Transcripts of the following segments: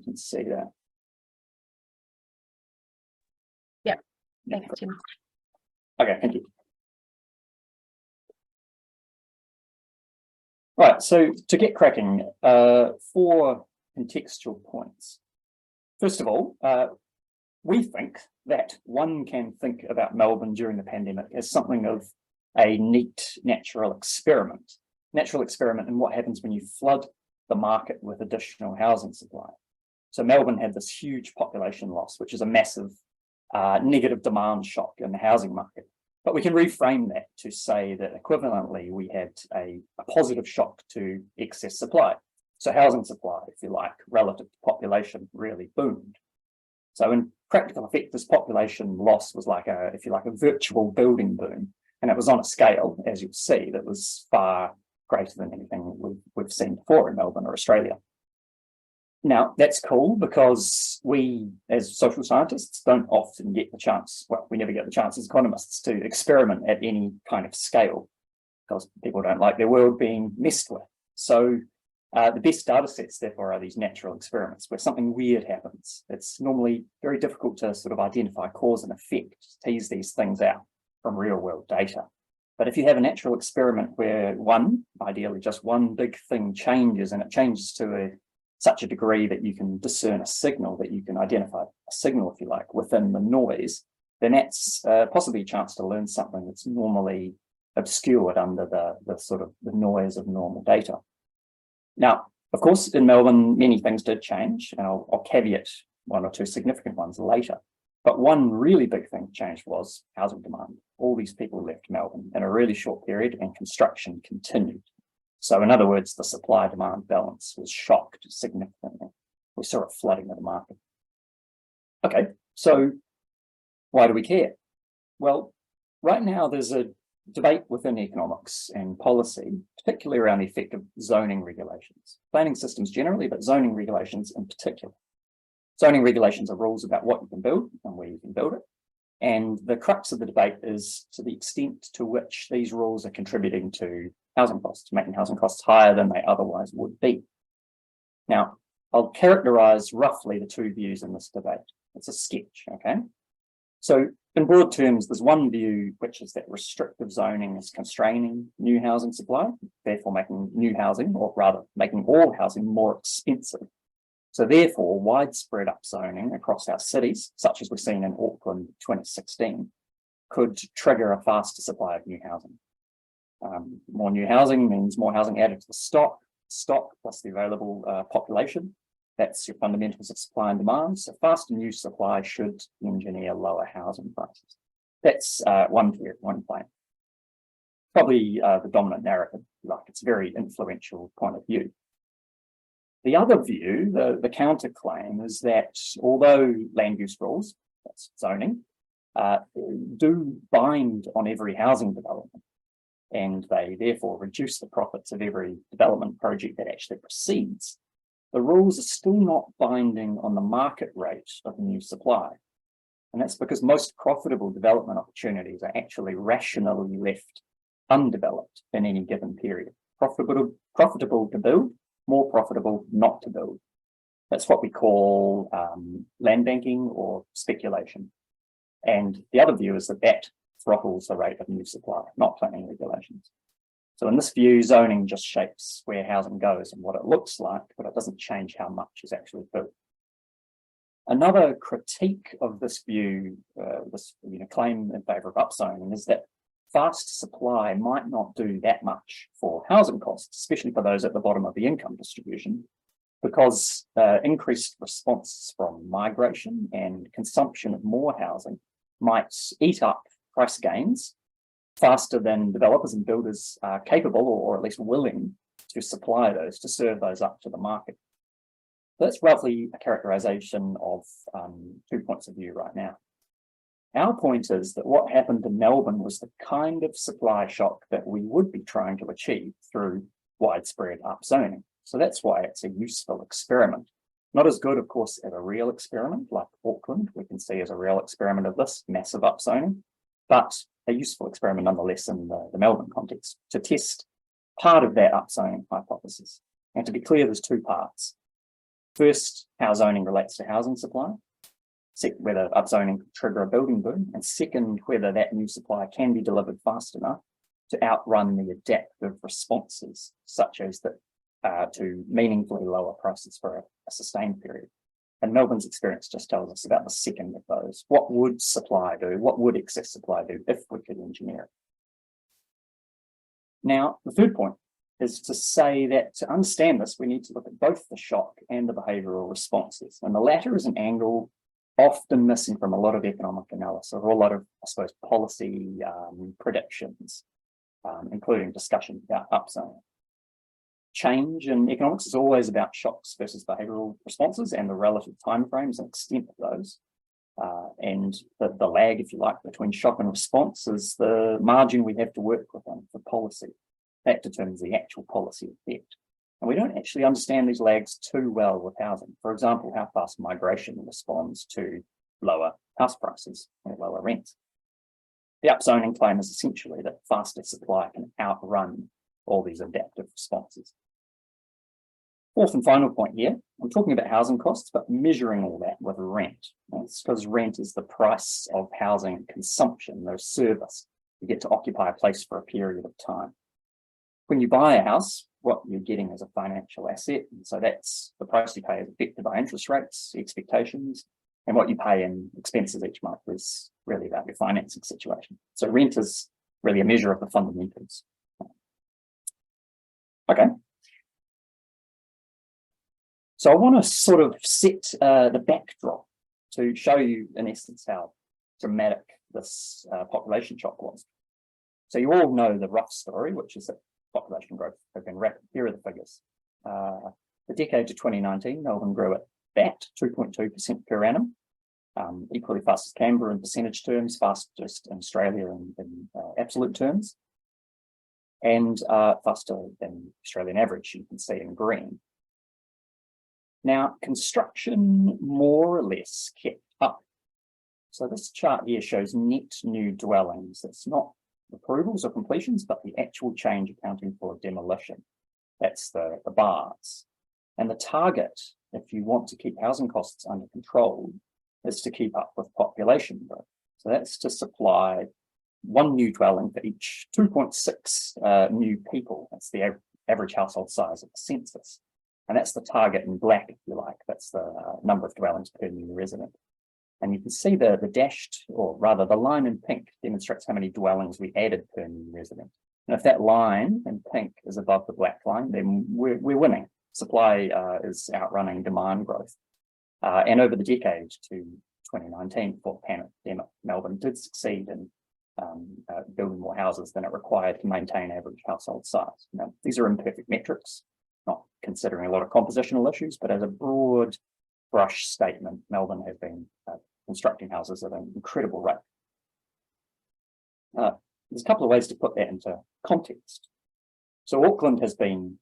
can see that. Yeah, thanks, Tim. Okay, thank you. Right, so to get cracking, 4 contextual points. First of all, we think that one can think about Melbourne during the pandemic as something of a neat natural experiment in what happens when you flood the market with additional housing supply. So Melbourne had this huge population loss, which is a massive negative demand shock in the housing market. But we can reframe that to say that equivalently, we had a positive shock to excess supply. So housing supply, if you like, relative to population really boomed. So in practical effect, this population loss was like a, if you like, a virtual building boom. And it was on a scale, as you'll see, that was far greater than anything we've seen before in Melbourne or Australia. Now, that's cool because we, as social scientists, don't often get the chance, well, we never get the chance as economists to experiment at any kind of scale because people don't like their world being messed with. So the best data sets, therefore, are these natural experiments where something weird happens. It's normally very difficult to sort of identify cause and effect, tease these things out from real world data. But if you have a natural experiment where ideally just one big thing changes, and it changes to such a degree that you can discern a signal, that you can identify a signal, if you like, within the noise, then that's possibly a chance to learn something that's normally obscured under the sort of the noise of normal data. Now, of course, in Melbourne, many things did change, and I'll caveat 1 or 2 significant ones later. But one really big thing changed was housing demand. All these people left Melbourne in a really short period, and construction continued. So in other words, the supply-demand balance was shocked significantly. We saw a flooding of the market. Okay, so why do we care? Well, right now there's a debate within economics and policy, particularly around the effect of zoning regulations. Planning systems generally, but zoning regulations in particular. Zoning regulations are rules about what you can build and where you can build it. And the crux of the debate is to the extent to which these rules are contributing to housing costs, making housing costs higher than they otherwise would be. Now, I'll characterize roughly the 2 views in this debate. It's a sketch, okay? So in broad terms, there's one view, which is that restrictive zoning is constraining new housing supply, therefore making new housing, or rather making all housing more expensive. So therefore, widespread upzoning across our cities, such as we've seen in Auckland 2016, could trigger a faster supply of new housing. More new housing means more housing added to the stock plus the available population. That's your fundamentals of supply and demand. So faster new supply should engineer lower housing prices. That's one claim. Probably the dominant narrative, like it's a very influential point of view. The other view, the counterclaim, is that although land use rules, that's zoning, do bind on every housing development, and they therefore reduce the profits of every development project that actually proceeds, the rules are still not binding on the market rate of new supply. And that's because most profitable development opportunities are actually rationally left undeveloped in any given period. Profitable to build, more profitable not to build. That's what we call land banking or speculation. And the other view is that throttles the rate of new supply, not planning regulations. So in this view, zoning just shapes where housing goes and what it looks like, but it doesn't change how much is actually built. Another critique of this view, this claim in favour of upzoning, is that fast supply might not do that much for housing costs, especially for those at the bottom of the income distribution, because increased response from migration and consumption of more housing might eat up price gains faster than developers and builders are capable or at least willing to supply those, to serve those up to the market. That's roughly a characterization of 2 points of view right now. Our point is that what happened in Melbourne was the kind of supply shock that we would be trying to achieve through widespread upzoning. So that's why it's a useful experiment. Not as good, of course, as a real experiment like Auckland, we can see as a real experiment of this massive upzoning, but a useful experiment nonetheless in the Melbourne context to test part of that upzoning hypothesis. And to be clear, there's 2 parts. First, how zoning relates to housing supply. Whether upzoning could trigger a building boom. And second, whether that new supply can be delivered fast enough to outrun the adaptive responses, such as that to meaningfully lower prices for a sustained period. And Melbourne's experience just tells us about the second of those. What would supply do? What would excess supply do if we could engineer it? Now, the third point is to say that to understand this, we need to look at both the shock and the behavioural responses. And the latter is an angle often missing from a lot of economic analysis, or a lot of, I suppose, policy predictions, including discussion about upzoning. Change in economics is always about shocks versus behavioural responses and the relative timeframes and extent of those. And the lag, if you like, between shock and response is the margin we have to work within for policy. That determines the actual policy effect. And we don't actually understand these lags too well with housing. For example, how fast migration responds to lower house prices or lower rents. The upzoning claim is essentially that faster supply can outrun all these adaptive responses. Fourth and final point here, I'm talking about housing costs, but measuring all that with rent. That's because rent is the price of housing consumption, the service. You get to occupy a place for a period of time. When you buy a house, what you're getting is a financial asset. And so that's the price you pay is affected by interest rates, expectations, and what you pay in expenses each month is really about your financing situation. So rent is really a measure of the fundamentals. Okay. So I want to sort of set the backdrop to show you, in essence, how dramatic this population shock was. So you all know the rough story, which is that population growth has been rapid. Here are the figures. The decade to 2019, Melbourne grew at that 2.2% per annum, equally fast as Canberra in percentage terms, fastest in Australia in absolute terms, and faster than Australian average, you can see in green. Now, construction more or less kept up. So this chart here shows net new dwellings. It's not approvals or completions, but the actual change accounting for demolition. That's the bars. And the target, if you want to keep housing costs under control, is to keep up with population growth. So that's to supply one new dwelling for each 2.6 new people. That's the average household size of the census. And that's the target in black, if you like. That's the number of dwellings per new resident. And you can see the dashed, or rather the line in pink demonstrates how many dwellings we added per new resident. And if that line in pink is above the black line, then we're winning. Supply is outrunning demand growth. And over the decade to 2019, before the pandemic, Melbourne did succeed in building more houses than it required to maintain average household size. Now, these are imperfect metrics, not considering a lot of compositional issues, but as a broad brush statement, Melbourne has been constructing houses at an incredible rate. There's a couple of ways to put that into context. So Auckland has been,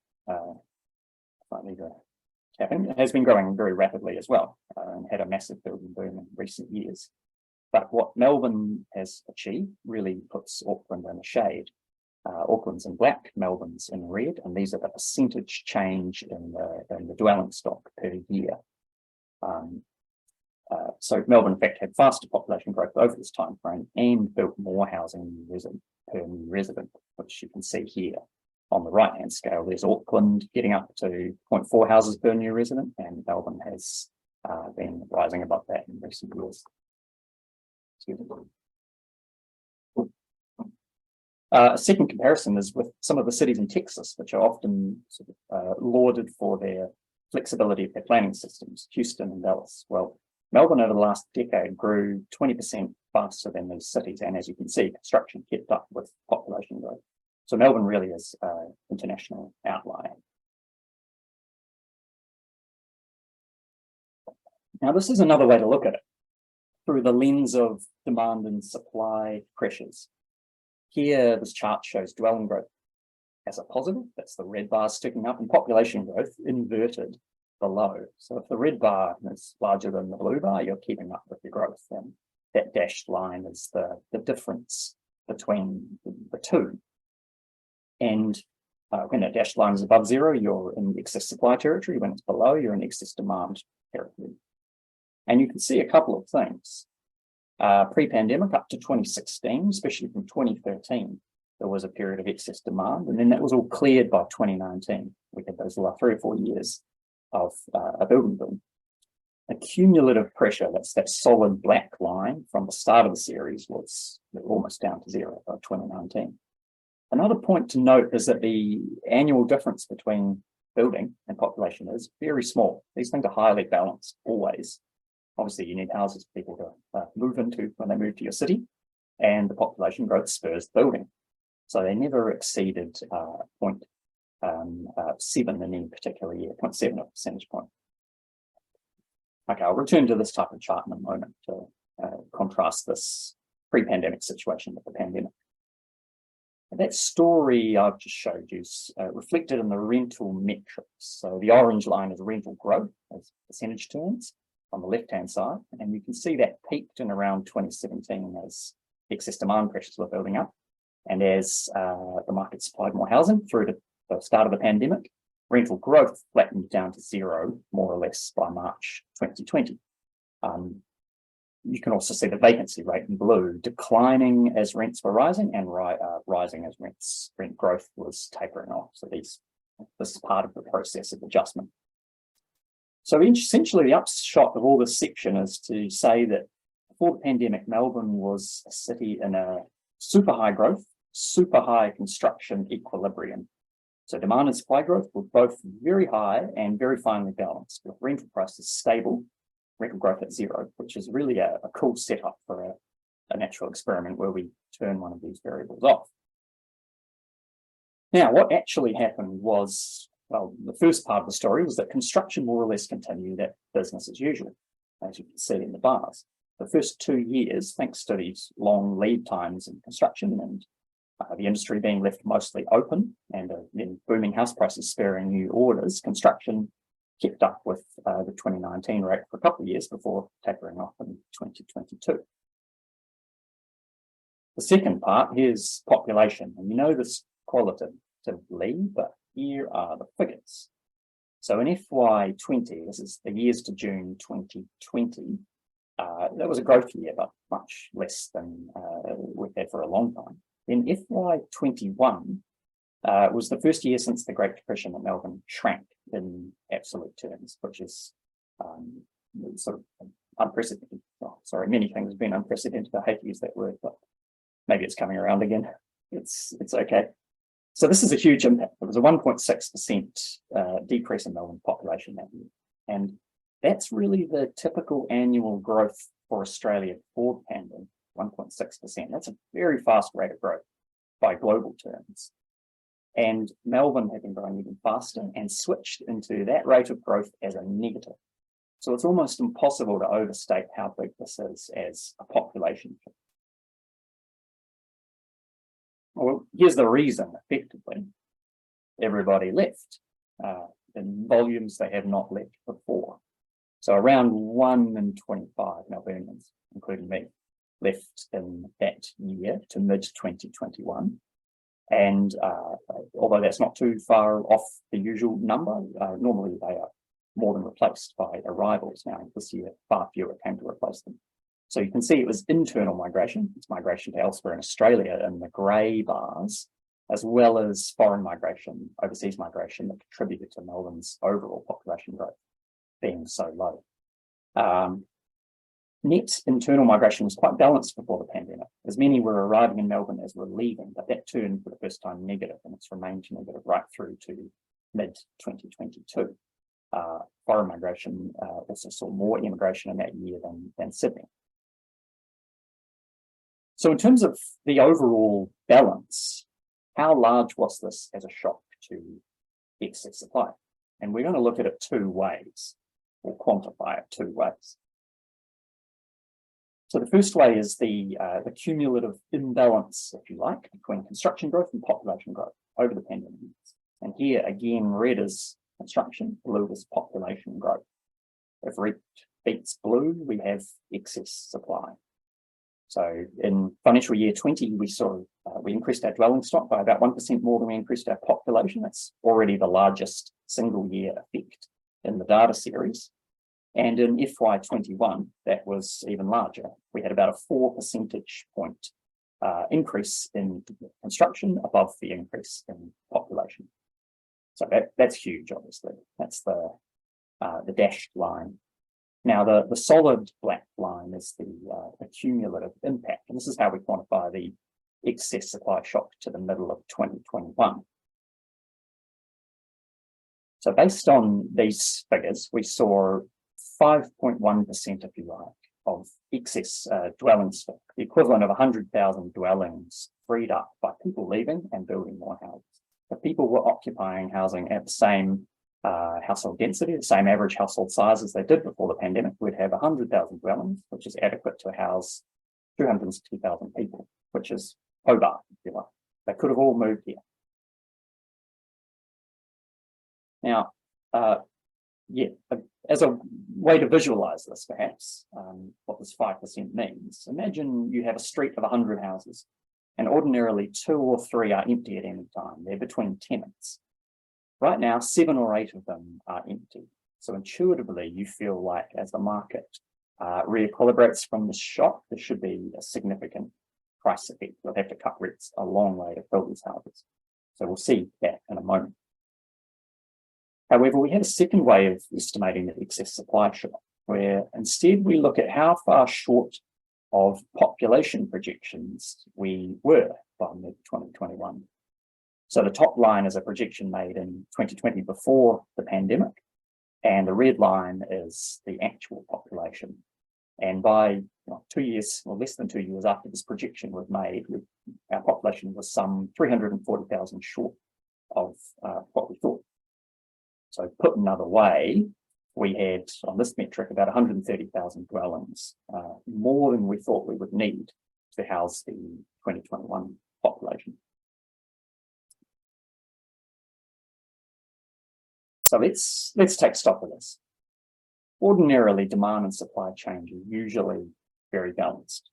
has been growing very rapidly as well, and had a massive building boom in recent years. But what Melbourne has achieved really puts Auckland in the shade. Auckland's in black, Melbourne's in red, and these are the percentage change in the dwelling stock per year. So Melbourne, in fact, had faster population growth over this time frame and built more housing per new resident, which you can see here on the right-hand scale. There's Auckland getting up to 0.4 houses per new resident, and Melbourne has been rising above that in recent years. A second comparison is with some of the cities in Texas, which are often sort of, lauded for their flexibility of their planning systems, Houston and Dallas. Well, Melbourne over the last decade grew 20% faster than these cities, and as you can see, construction kept up with population growth. So Melbourne really is an international outlier. Now, this is another way to look at it, through the lens of demand and supply pressures. Here, this chart shows dwelling growth as a positive, that's the red bar sticking up, and population growth inverted below. So if the red bar is larger than the blue bar, you're keeping up with your growth, and that dashed line is the difference between the two. And When that dashed line is above zero, you're in excess supply territory. When it's below, you're in excess demand territory. And you can see a couple of things. Pre-pandemic up to 2016, especially from 2013, there was a period of excess demand, and then that was all cleared by 2019. We had those 3 or 4 years of a building boom. A cumulative pressure, that's that solid black line from the start of the series, was almost down to zero by 2019. Another point to note is that the annual difference between building and population is very small. These things are highly balanced, always. Obviously, you need houses for people to move into when they move to your city, and the population growth spurs building. So they never exceeded 0.7 in any particular year, 0.7 of a percentage point. Okay, I'll return to this type of chart in a moment to contrast this pre-pandemic situation with the pandemic. That story I've just showed you is reflected in the rental metrics. So the orange line is rental growth as percentage terms on the left-hand side, and you can see that peaked in around 2017 as excess demand pressures were building up, and as the market supplied more housing through to the start of the pandemic, rental growth flattened down to zero, more or less, by March 2020. You can also see the vacancy rate in blue declining as rents were rising and rising as rent growth was tapering off. So this is part of the process of adjustment. So essentially the upshot of all this section is to say that before the pandemic, Melbourne was a city in a super high growth, super high construction equilibrium. So demand and supply growth were both very high and very finely balanced, with rental prices stable, rental growth at zero, which is really a cool setup for a natural experiment where we turn one of these variables off. Now, what actually happened was, well, the first part of the story was that construction more or less continued at business as usual, as you can see in the bars. The first 2 years, thanks to these long lead times in construction and the industry being left mostly open and then booming house prices spurring new orders, construction kept up with the 2019 rate for a couple of years before tapering off in 2022. The second part, here's population. And you know this qualitatively, but here are the figures. So in FY20, this is the years to June 2020, that was a growth year, but much less than we've had for a long time. In FY21, was the first year since the Great Depression that Melbourne shrank in absolute terms, which is sort of unprecedented. Oh, sorry, many things have been unprecedented. I hate to use that word, but maybe it's coming around again. It's okay. So this is a huge impact. It was a 1.6% decrease in Melbourne population that year. And that's really the typical annual growth for Australia for the pandemic, 1.6%. That's a very fast rate of growth by global terms. And Melbourne had been growing even faster and switched into that rate of growth as a negative. So it's almost impossible to overstate how big this is as a population. Well, here's the reason, effectively. Everybody left in volumes they have not left before. So around 1 in 25 Melburnians, including me, left in that year to mid-2021. And although that's not too far off the usual number, normally they are more than replaced by arrivals. Now, this year, far fewer came to replace them. So you can see it was internal migration. It's migration to elsewhere in Australia in the grey bars, as well as foreign migration, overseas migration that contributed to Melbourne's overall population growth being so low. Net internal migration was quite balanced before the pandemic, as many were arriving in Melbourne as were leaving, but that turned for the first time negative, and it's remained negative right through to mid-2022. Foreign migration also saw more immigration in that year than Sydney. So in terms of the overall balance, how large was this as a shock to excess supply? And we're going to look at it two ways, or quantify it two ways. So the first way is the cumulative imbalance, if you like, between construction growth and population growth over the pandemic years. And here again, red is construction, blue is population growth. If red beats blue, we have excess supply. So in financial year 20, we increased our dwelling stock by about 1% more than we increased our population. That's already the largest single year effect in the data series. And in FY21, that was even larger. We had about a 4 percentage point increase in construction above the increase in population. So that's huge, obviously. That's the dashed line. Now, the solid black line is the cumulative impact, and this is how we quantify the excess supply shock to the middle of 2021. So based on these figures, we saw 5.1%, if you like, of excess dwelling stock, the equivalent of 100,000 dwellings freed up by people leaving and building more houses. If people were occupying housing at the same household density, the same average household size as they did before the pandemic, we'd have 100,000 dwellings, which is adequate to house 260,000 people, which is Hobart, if you like. They could have all moved here. Now, as a way to visualize this, perhaps, what this 5% means, imagine you have a street of 100 houses, and ordinarily 2 or 3 are empty at any time. They're between tenants. Right now, 7 or 8 of them are empty. So intuitively, you feel like as the market re-equilibrates from this shock, there should be a significant price effect. We'll have to cut rents a long way to fill these houses. So we'll see that in a moment. However, we have a second way of estimating the excess supply shock, where instead we look at how far short of population projections we were by mid-2021. So the top line is a projection made in 2020 before the pandemic, and the red line is the actual population. And by 2 years, or less than 2 years after this projection was made, our population was some 340,000 short of what we thought. So put another way, we had, on this metric, about 130,000 dwellings, more than we thought we would need to house the 2021 population. So let's take stock of this. Ordinarily, demand and supply change are usually very balanced.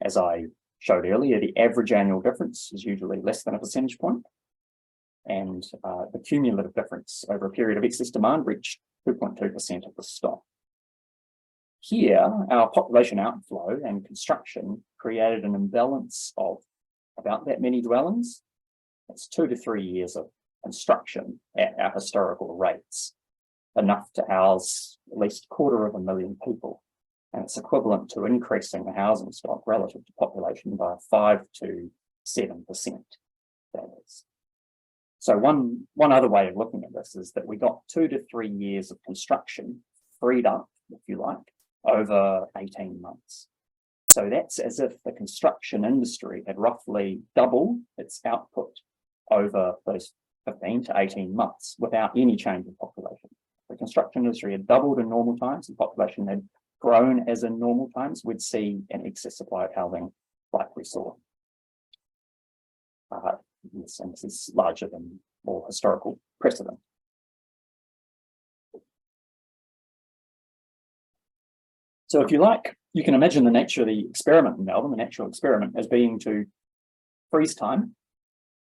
As I showed earlier, the average annual difference is usually less than a percentage point, and the cumulative difference over a period of excess demand reached 2.2% of the stock. Here, our population outflow and construction created an imbalance of about that many dwellings. That's 2 to 3 years of construction at our historical rates, enough to house at least 250,000 people. And it's equivalent to increasing the housing stock relative to population by 5 to 7%. That is. So one other way of looking at this is that we got 2 to 3 years of construction freed up, if you like, over 18 months. So that's as if the construction industry had roughly doubled its output over those 15 to 18 months without any change in population. The construction industry had doubled in normal times and population had grown as in normal times, we'd see an excess supply of housing like we saw. Yes, and this is larger than more historical precedent. So if you like, you can imagine the nature of the experiment in Melbourne, the natural experiment, as being to freeze time,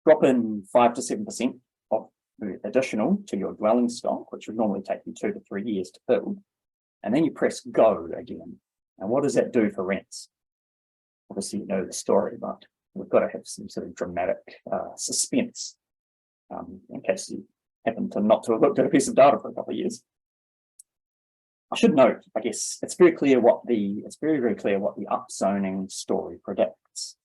drop in 5 to 7% of the additional to your dwelling stock, which would normally take you 2 to 3 years to build, and then you press go again. And what does that do for rents? Obviously, you know the story, but we've got to have some sort of dramatic suspense in case you happen to not to have looked at a piece of data for a couple of years. I should note, I guess, it's very clear what the upzoning story predicts.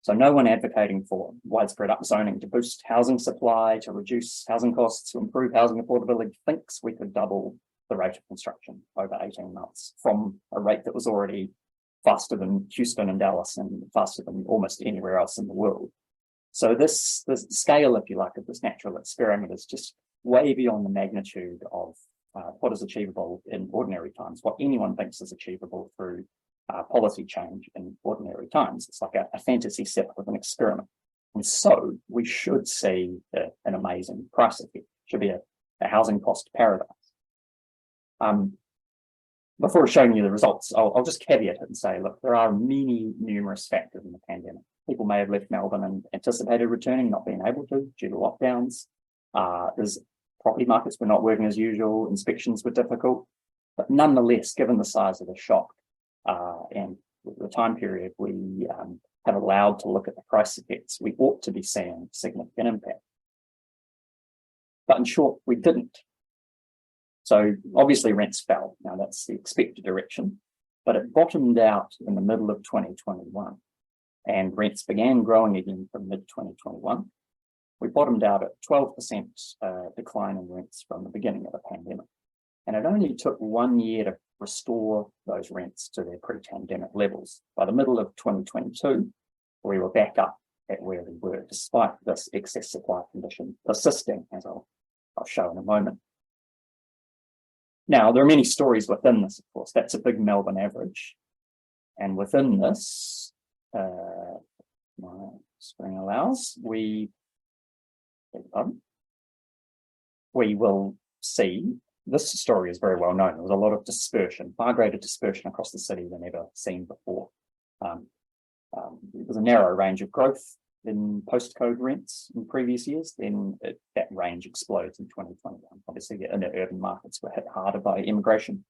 So no one advocating for widespread upzoning to boost housing supply, to reduce housing costs, to improve housing affordability thinks we could double the rate of construction over 18 months from a rate that was already faster than Houston and Dallas and faster than almost anywhere else in the world. So this scale, if you like, of this natural experiment is just way beyond the magnitude of what is achievable in ordinary times, what anyone thinks is achievable through policy change in ordinary times. It's like a fantasy set of an experiment. And so we should see an amazing price effect. It should be a housing cost paradise. before showing you the results, I'll just caveat it and say, look, there are many numerous factors in the pandemic. People may have left Melbourne and anticipated returning, not being able to due to lockdowns. There's property markets were not working as usual, inspections were difficult, but nonetheless, given the size of the shock and the time period we have allowed to look at the price effects, we ought to be seeing significant impact. But in short, we didn't. So obviously rents fell. Now that's the expected direction, but it bottomed out in the middle of 2021 and rents began growing again from mid-2021. We bottomed out at 12% decline in rents from the beginning of the pandemic. And it only took 1 year to restore those rents to their pre-pandemic levels. By the middle of 2022, we were back up at where we were, despite this excess supply condition persisting, as I'll show in a moment. Now, there are many stories within this, of course. That's a big Melbourne average. And within this, my screen allows, we will see, this story is very well known. There was a lot of dispersion, far greater dispersion across the city than ever seen before. There was a narrow range of growth in post-code rents in previous years, then that range explodes in 2021. Obviously, the inner urban markets were hit harder by immigration.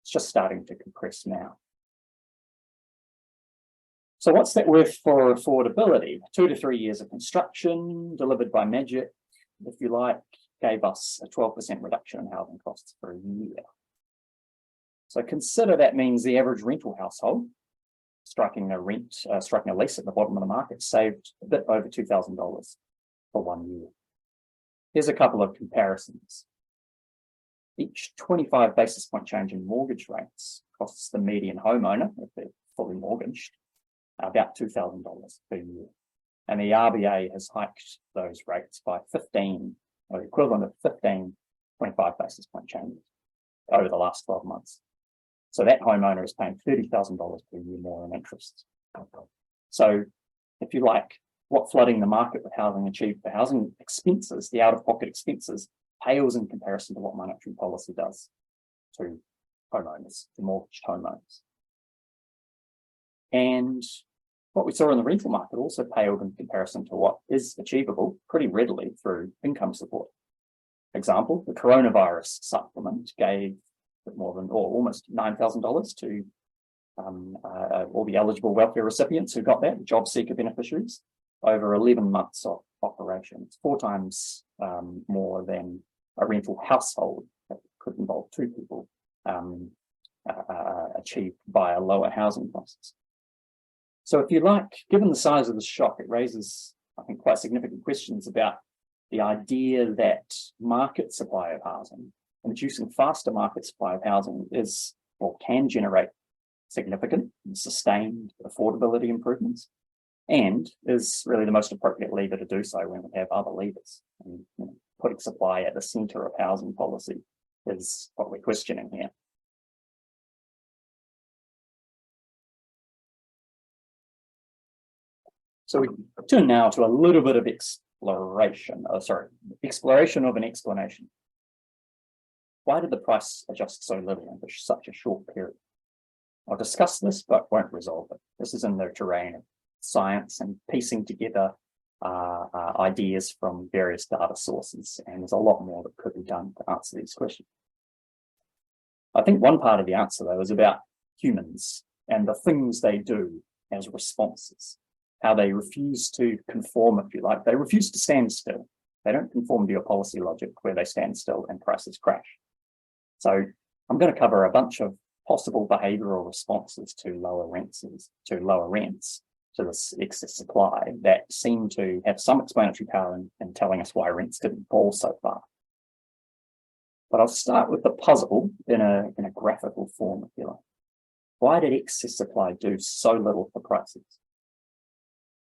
It's just starting to compress now. So what's that worth for affordability? 2 to 3 years of construction delivered by magic, if you like, gave us a 12% reduction in housing costs for a year. So consider that means the average rental household striking a lease at the bottom of the market saved a bit over $2,000 for 1 year. Here's a couple of comparisons. Each 25 basis point change in mortgage rates costs the median homeowner, if they're fully mortgaged, about $2,000 per year. And the RBA has hiked those rates by 15, or the equivalent of 15 25 basis point changes over the last 12 months. So that homeowner is paying $30,000 per year more in interest. So if you like, what flooding the market with housing achieved for housing expenses, the out-of-pocket expenses, pales in comparison to what monetary policy does to homeowners, to mortgaged homeowners. And what we saw in the rental market also paled in comparison to what is achievable pretty readily through income support. Example, the coronavirus supplement gave a bit more than, or almost $9,000 to all the eligible welfare recipients who got that, job seeker beneficiaries, over 11 months of operation. It's 4 times more than a rental household that could involve 2 people achieved via lower housing costs. So if you like, given the size of the shock, it raises, I think, quite significant questions about the idea that market supply of housing, inducing faster market supply of housing is, or can generate significant and sustained affordability improvements, and is really the most appropriate lever to do so when we have other levers. And, putting supply at the centre of housing policy is what we're questioning here. So we turn now to a little bit of exploration of an explanation. Why did the price adjust so little in such a short period? I'll discuss this, but won't resolve it. This is in the terrain of science and piecing together ideas from various data sources, and there's a lot more that could be done to answer these questions. I think one part of the answer, though, is about humans and the things they do as responses, how they refuse to conform, if you like. They refuse to stand still. They don't conform to your policy logic where they stand still and prices crash. So I'm going to cover a bunch of possible behavioural responses to lower rents, to this excess supply that seem to have some explanatory power in telling us why rents didn't fall so far. But I'll start with the puzzle in a graphical form, if you like. Why did excess supply do so little for prices?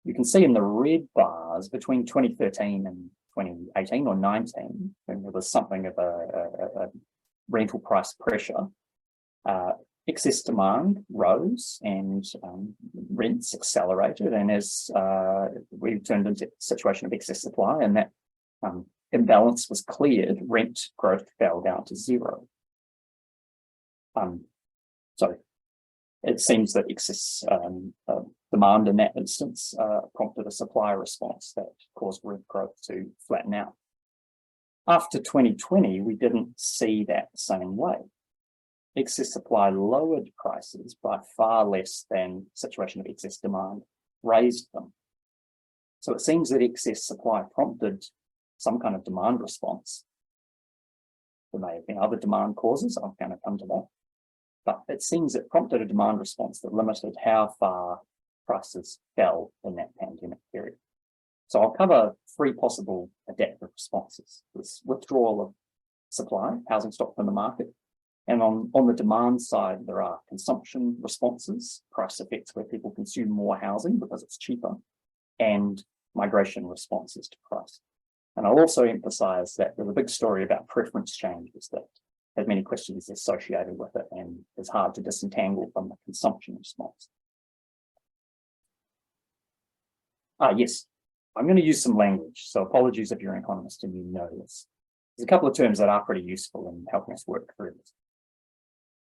You can see in the red bars between 2013 and 2018 or 19, when there was something of a rental price pressure, excess demand rose and rents accelerated. And as we turned into a situation of excess supply and that imbalance was cleared, rent growth fell down to 0. So it seems that excess demand in that instance prompted a supply response that caused rent growth to flatten out. After 2020, we didn't see that the same way. Excess supply lowered prices by far less than the situation of excess demand raised them. So it seems that excess supply prompted some kind of demand response. There may have been other demand causes, I'm going to come to that. But it seems it prompted a demand response that limited how far prices fell in that pandemic period. So I'll cover three possible adaptive responses: this withdrawal of supply, housing stock from the market. And on the demand side, there are consumption responses, price effects where people consume more housing because it's cheaper, and migration responses to price. And I'll also emphasize that there's a big story about preference changes that has many questions associated with it and is hard to disentangle from the consumption response. Yes, I'm going to use some language, so apologies if you're an economist and you know this. There's a couple of terms that are pretty useful in helping us work through this.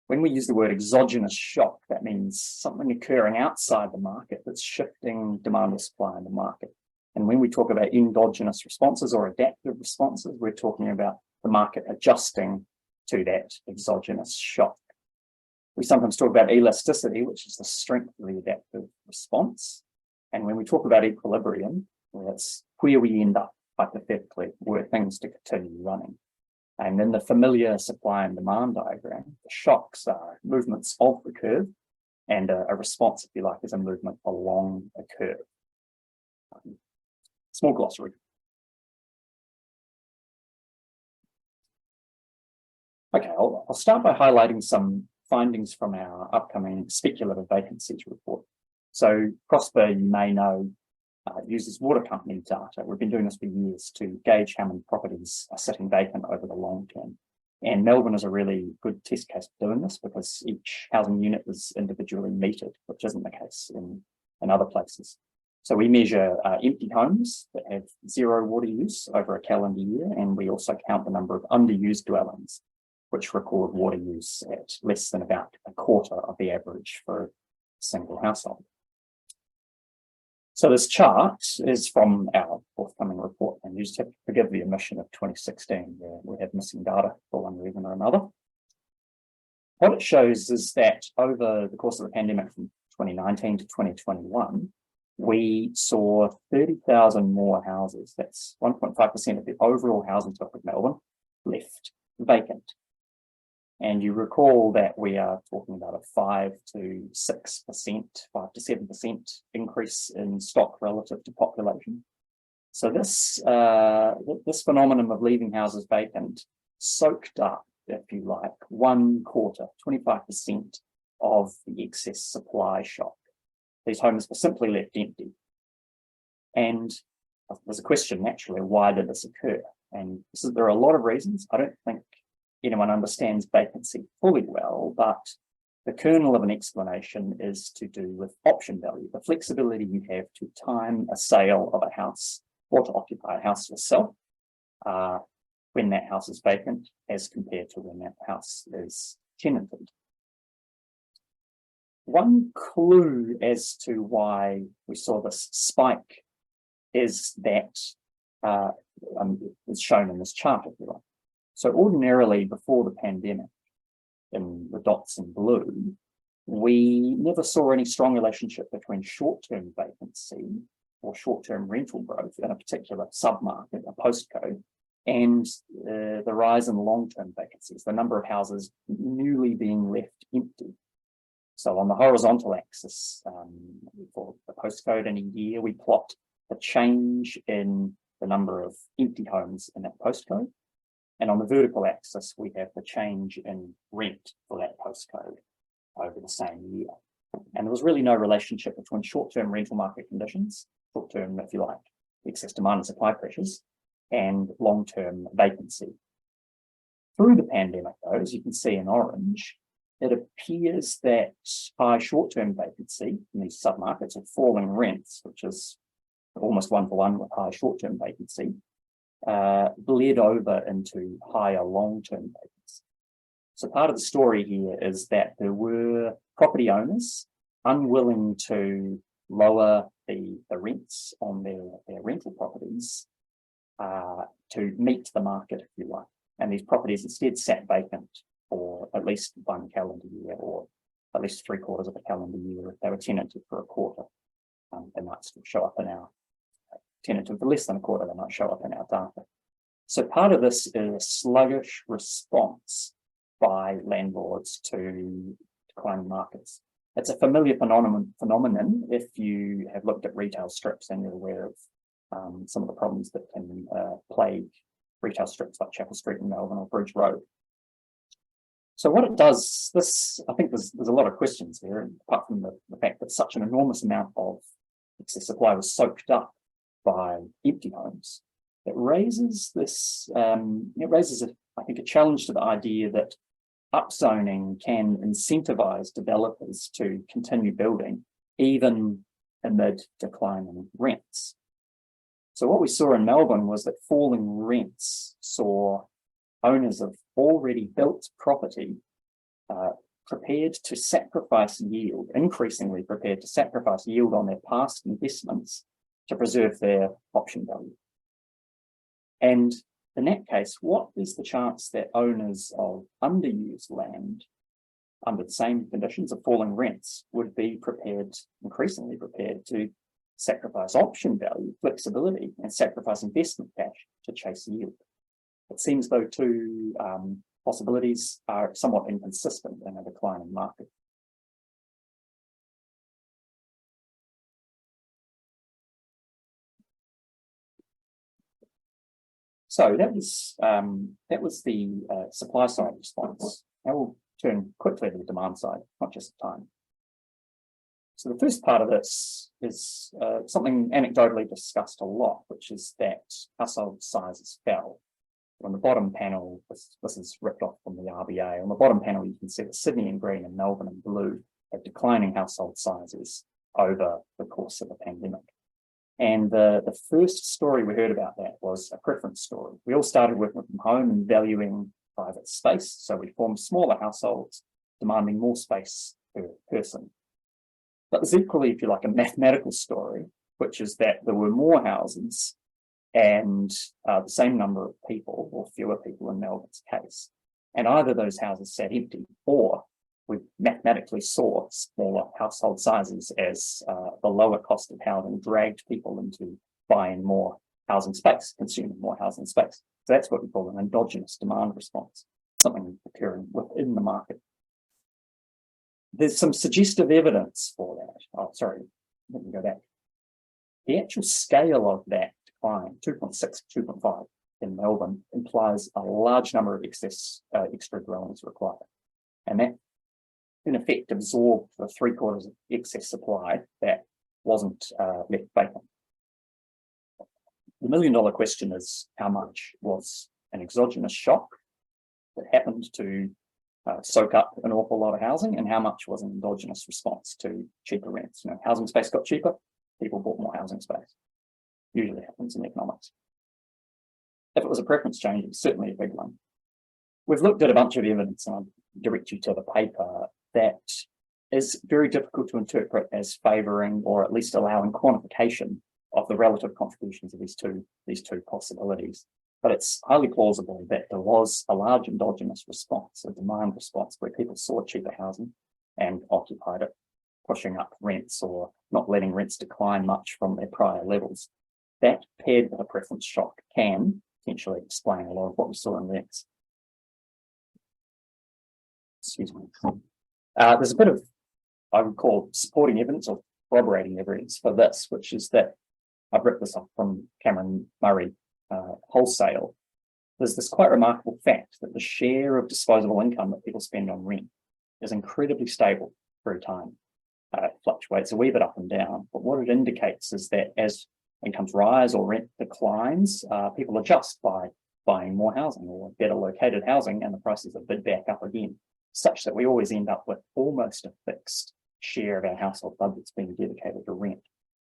When we use the word exogenous shock, that means something occurring outside the market that's shifting demand or supply in the market. And when we talk about endogenous responses or adaptive responses, we're talking about the market adjusting to that exogenous shock. We sometimes talk about elasticity, which is the strength of the adaptive response. And when we talk about equilibrium, that's where we end up, hypothetically, were things to continue running. And in the familiar supply and demand diagram, the shocks are movements of the curve, and a response, if you like, is a movement along a curve. Small glossary. Okay, I'll start by highlighting some findings from our upcoming speculative vacancies report. So Prosper, you may know, uses water company data. We've been doing this for years to gauge how many properties are sitting vacant over the long term. And Melbourne is a really good test case for doing this because each housing unit is individually metered, which isn't the case in other places. So we measure empty homes that have zero water use over a calendar year, and we also count the number of underused dwellings, which record water use at less than about a quarter of the average for a single household. So this chart is from our forthcoming report, and you just have to forgive the omission of 2016, where we have missing data for one reason or another. What it shows is that over the course of the pandemic from 2019 to 2021, we saw 30,000 more houses, that's 1.5% of the overall housing stock of Melbourne, left vacant. And you recall that we are talking about a 5 to 7% increase in stock relative to population. So this phenomenon of leaving houses vacant soaked up, if you like, 1/4, 25% of the excess supply shock. These homes were simply left empty. And there's a question, naturally, why did this occur? And there are a lot of reasons. I don't think anyone understands vacancy fully well, but the kernel of an explanation is to do with option value, the flexibility you have to time a sale of a house or to occupy a house yourself when that house is vacant as compared to when that house is tenanted. One clue as to why we saw this spike is that it's shown in this chart, if you like. So ordinarily, before the pandemic, in the dots in blue, we never saw any strong relationship between short-term vacancy or short-term rental growth in a particular submarket, a postcode, and the rise in long-term vacancies, the number of houses newly being left empty. So on the horizontal axis for the postcode in a year, we plot the change in the number of empty homes in that postcode. And on the vertical axis, we have the change in rent for that postcode over the same year. And there was really no relationship between short-term rental market conditions, short-term, if you like, excess demand and supply pressures, and long-term vacancy. Through the pandemic, though, as you can see in orange, it appears that high short-term vacancy in these submarkets of falling rents, which is almost one-for-one with high short-term vacancy, bled over into higher long-term vacancy. So part of the story here is that there were property owners unwilling to lower the rents on their rental properties to meet the market, if you like. And these properties instead sat vacant for at least one calendar year, or at least 3/4 of a calendar year. If they were tenanted for a quarter, they might still show up in our tenanted for less than a quarter, they might show up in our data. So part of this is a sluggish response by landlords to declining markets. It's a familiar phenomenon if you have looked at retail strips and you're aware of some of the problems that can plague retail strips like Chapel Street in Melbourne or Bridge Road. So what it does, I think there's a lot of questions here, apart from the fact that such an enormous amount of excess supply was soaked up by empty homes. It raises this, I think, a challenge to the idea that upzoning can incentivize developers to continue building even amid declining rents. So what we saw in Melbourne was that falling rents saw owners of already built property prepared to sacrifice yield, increasingly prepared to sacrifice yield on their past investments to preserve their option value. And in that case, what is the chance that owners of underused land under the same conditions of falling rents would be increasingly prepared to sacrifice option value, flexibility, and sacrifice investment cash to chase yield? It seems though two possibilities are somewhat inconsistent in a declining market. So that was the supply side response. Now we'll turn quickly to the demand side, not just the time. So the first part of this is something anecdotally discussed a lot, which is that household sizes fell. On the bottom panel, this is ripped off from the RBA. On the bottom panel, you can see that Sydney in green and Melbourne in blue have declining household sizes over the course of the pandemic. And the first story we heard about that was a preference story. We all started working from home and valuing private space. So we formed smaller households, demanding more space per person. But there's equally, if you like, a mathematical story, which is that there were more houses and the same number of people, or fewer people in Melbourne's case. And either those houses sat empty, or we mathematically saw smaller household sizes as the lower cost of housing dragged people into buying more housing space, consuming more housing space. So that's what we call an endogenous demand response, something occurring within the market. There's some suggestive evidence for that. Oh, sorry, let me go back. The actual scale of that decline, 2.6, 2.5 in Melbourne, implies a large number of extra dwellings required. And that, in effect, absorbed the 3/4 of excess supply that wasn't left vacant. The million-dollar question is, how much was an exogenous shock that happened to soak up an awful lot of housing, and how much was an endogenous response to cheaper rents? You know, housing space got cheaper, people bought more housing space. Usually happens in economics. If it was a preference change, it's certainly a big one. We've looked at a bunch of evidence, and I'll direct you to the paper, that is very difficult to interpret as favouring or at least allowing quantification of the relative contributions of these two possibilities. But it's highly plausible that there was a large endogenous response, a demand response, where people saw cheaper housing and occupied it, pushing up rents or not letting rents decline much from their prior levels. That, paired with a preference shock, can potentially explain a lot of what we saw in rents. Excuse me. There's a bit of, I would call, supporting evidence or corroborating evidence for this, which is that I've ripped this off from Cameron Murray Wholesale. There's this quite remarkable fact that the share of disposable income that people spend on rent is incredibly stable through time. It fluctuates a wee bit up and down, but what it indicates is that as incomes rise or rent declines, people adjust by buying more housing or better located housing, and the prices are bid back up again, such that we always end up with almost a fixed share of our household budgets being dedicated to rent.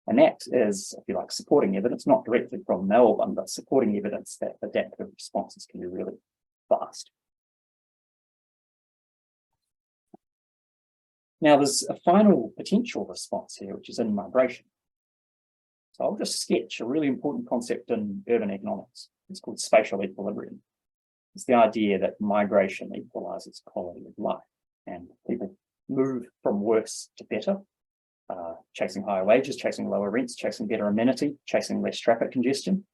And that is, if you like, supporting evidence, not directly from Melbourne, but supporting evidence that adaptive responses can be really fast. Now, there's a final potential response here, which is in migration. So I'll just sketch a really important concept in urban economics. It's called spatial equilibrium. It's the idea that migration equalizes quality of life, and people move from worse to better, chasing higher wages, chasing lower rents, chasing better amenity, chasing less traffic congestion,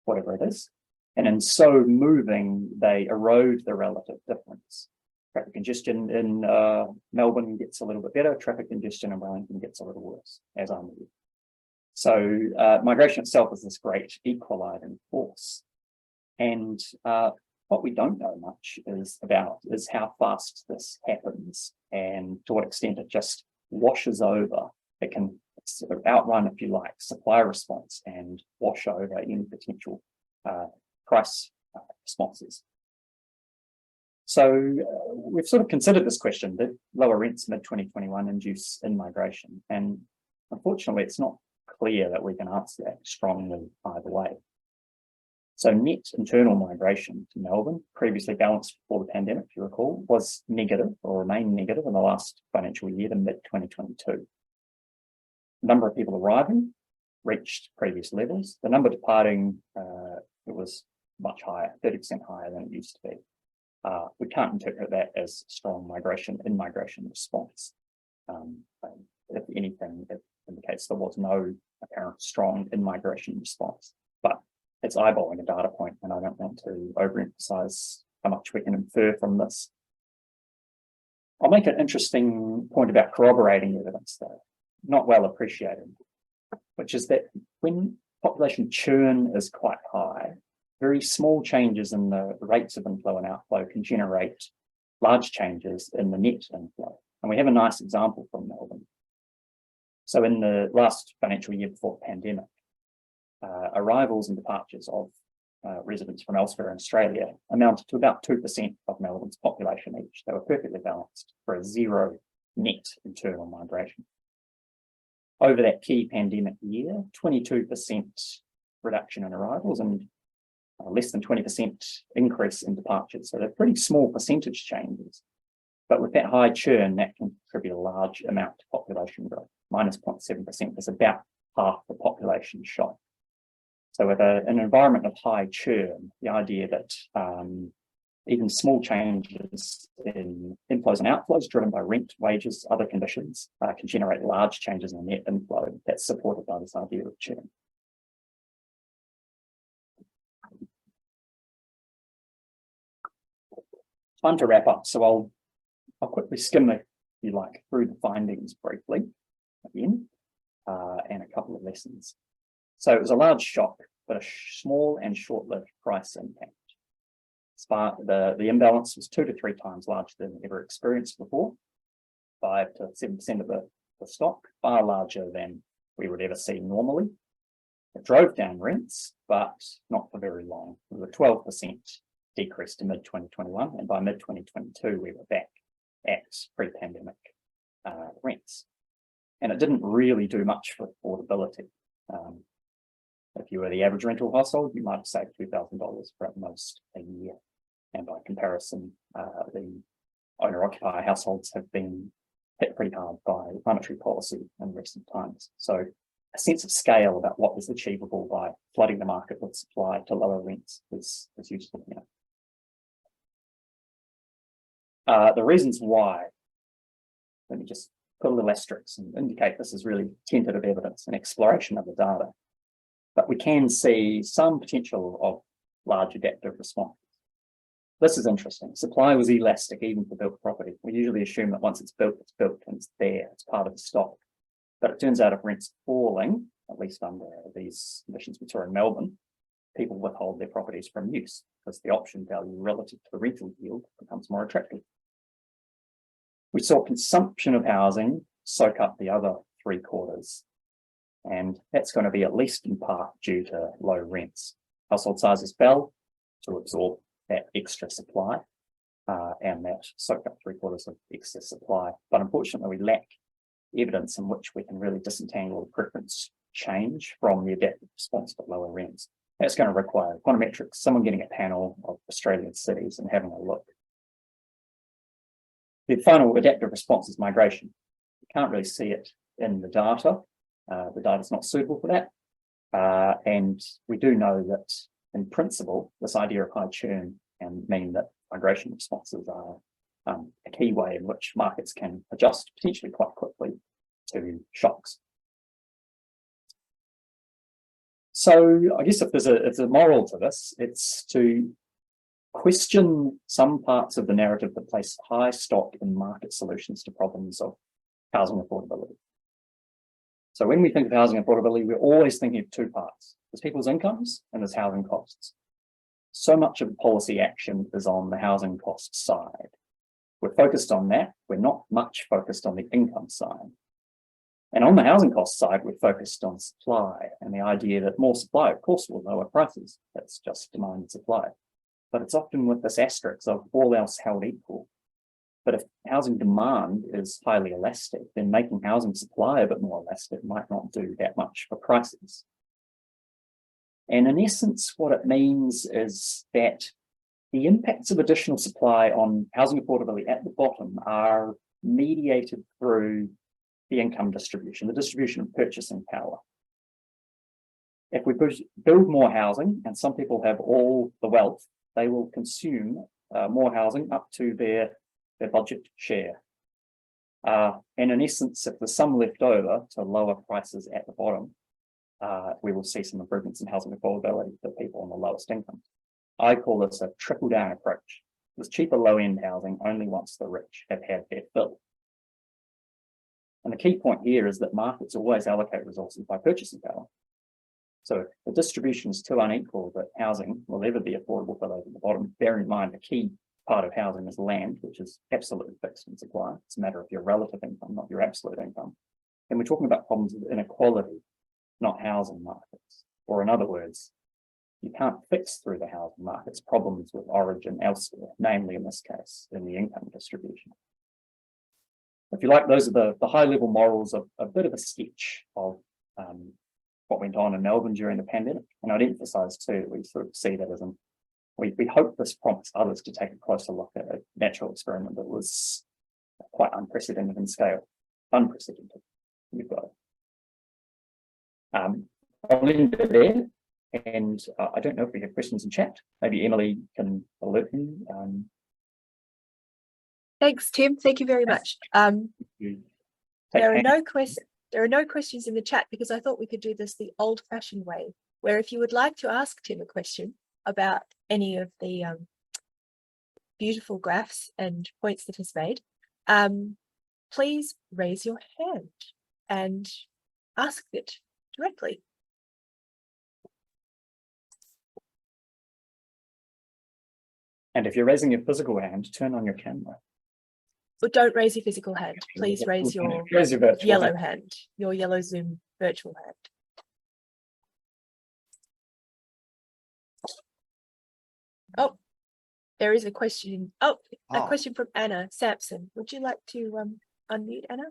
whatever it is. And in so moving, they erode the relative difference. Traffic congestion in Melbourne gets a little bit better, traffic congestion in Wellington gets a little worse as I move. So migration itself is this great equalizing force. And what we don't know much is how fast this happens and to what extent it just washes over. It can sort of outrun, if you like, supply response and wash over any potential price responses. So we've sort of considered this question, that lower rents mid-2021 induce in-migration. And unfortunately, it's not clear that we can answer that strongly either way. So net internal migration to Melbourne, previously balanced before the pandemic, if you recall, was negative or remained negative in the last financial year to mid-2022. The number of people arriving reached previous levels. The number departing, it was much higher, 30% higher than it used to be. We can't interpret that as strong in-migration response. If anything, it indicates there was no apparent strong in-migration response. But it's eyeballing a data point, and I don't want to overemphasize how much we can infer from this. I'll make an interesting point about corroborating evidence, though, not well appreciated, which is that when population churn is quite high, very small changes in the rates of inflow and outflow can generate large changes in the net inflow. And we have a nice example from Melbourne. So in the last financial year before the pandemic, arrivals and departures of residents from elsewhere in Australia amounted to about 2% of Melbourne's population each. They were perfectly balanced for a zero net internal migration. Over that key pandemic year, 22% reduction in arrivals and less than 20% increase in departures. So they're pretty small percentage changes. But with that high churn, that can contribute a large amount to population growth. Minus 0.7% is about half the population shock. So with an environment of high churn, the idea that even small changes in inflows and outflows driven by rent, wages, other conditions can generate large changes in net inflow. That's supported by this idea of churn. Time to wrap up, so I'll quickly skim, if you like, through the findings briefly again, and a couple of lessons. So it was a large shock, but a small and short-lived price impact. The imbalance was 2 to 3 times larger than ever experienced before, 5 to 7% of the stock, far larger than we would ever see normally. It drove down rents, but not for very long. There was a 12% decrease to mid-2021, and by mid-2022, we were back at pre-pandemic rents. And it didn't really do much for affordability. If you were the average rental household, you might have saved $2,000 for at most a year. And by comparison, the owner-occupier households have been hit pretty hard by monetary policy in recent times. So a sense of scale about what was achievable by flooding the market with supply to lower rents is useful here. The reasons why, let me just put a little asterisk and indicate this is really tentative evidence and exploration of the data. But we can see some potential of large adaptive response. This is interesting. Supply was elastic even for built property. We usually assume that once it's built and it's there, it's part of the stock. But it turns out if rents falling, at least under these conditions we saw in Melbourne, people withhold their properties from use because the option value relative to the rental yield becomes more attractive. We saw consumption of housing soak up the other 3/4, and that's going to be at least in part due to low rents. Household sizes fell to absorb that extra supply, and that soaked up 3/4 of excess supply. But unfortunately, we lack evidence in which we can really disentangle the preference change from the adaptive response to lower rents. That's going to require econometrics, someone getting a panel of Australian cities and having a look. The final adaptive response is migration. Can't really see it in the data. The data is not suitable for that. And we do know that in principle, this idea of high churn can mean that migration responses are a key way in which markets can adjust potentially quite quickly to shocks. So I guess if there's a moral to this, it's to question some parts of the narrative that place high stock in market solutions to problems of housing affordability. So when we think of housing affordability, we're always thinking of two parts. There's people's incomes and there's housing costs. So much of policy action is on the housing cost side. We're focused on that. We're not much focused on the income side. And on the housing cost side, we're focused on supply and the idea that more supply, of course, will lower prices. That's just demand and supply. But it's often with this asterisk of all else held equal. But if housing demand is highly elastic, then making housing supply a bit more elastic might not do that much for prices. And in essence, what it means is that the impacts of additional supply on housing affordability at the bottom are mediated through the income distribution, the distribution of purchasing power. If we build more housing, and some people have all the wealth, they will consume more housing up to their budget share. And in essence, if there's some left over to lower prices at the bottom, we will see some improvements in housing affordability for people on the lowest income. I call this a trickle-down approach. This cheaper low-end housing only once the rich have had their fill. And the key point here is that markets always allocate resources by purchasing power. So if the distribution is too unequal that housing will ever be affordable for those at the bottom, bear in mind the key part of housing is land, which is absolutely fixed in supply. It's a matter of your relative income, not your absolute income. And we're talking about problems of inequality, not housing markets. Or in other words, you can't fix through the housing markets problems with origin elsewhere, namely in this case, in the income distribution. If you like, those are the high-level morals of a bit of a sketch of what went on in Melbourne during the pandemic. And I'd emphasise too, we sort of see that as we hope this prompts others to take a closer look at a natural experiment that was quite unprecedented in scale. Unprecedented. You've got it. I'll end it there. And I don't know if we have questions in chat. Maybe Emily can alert me. Thanks, Tim. Thank you very much. There are no questions in the chat because I thought we could do this the old-fashioned way, where if you would like to ask Tim a question about any of the beautiful graphs and points that he's made, please raise your hand and ask it directly. And if you're raising your physical hand, turn on your camera. But don't raise your physical hand. Please raise your yellow hand, your yellow Zoom virtual hand. Oh, there is a question. A question from Anna Sampson. Would you like to unmute, Anna?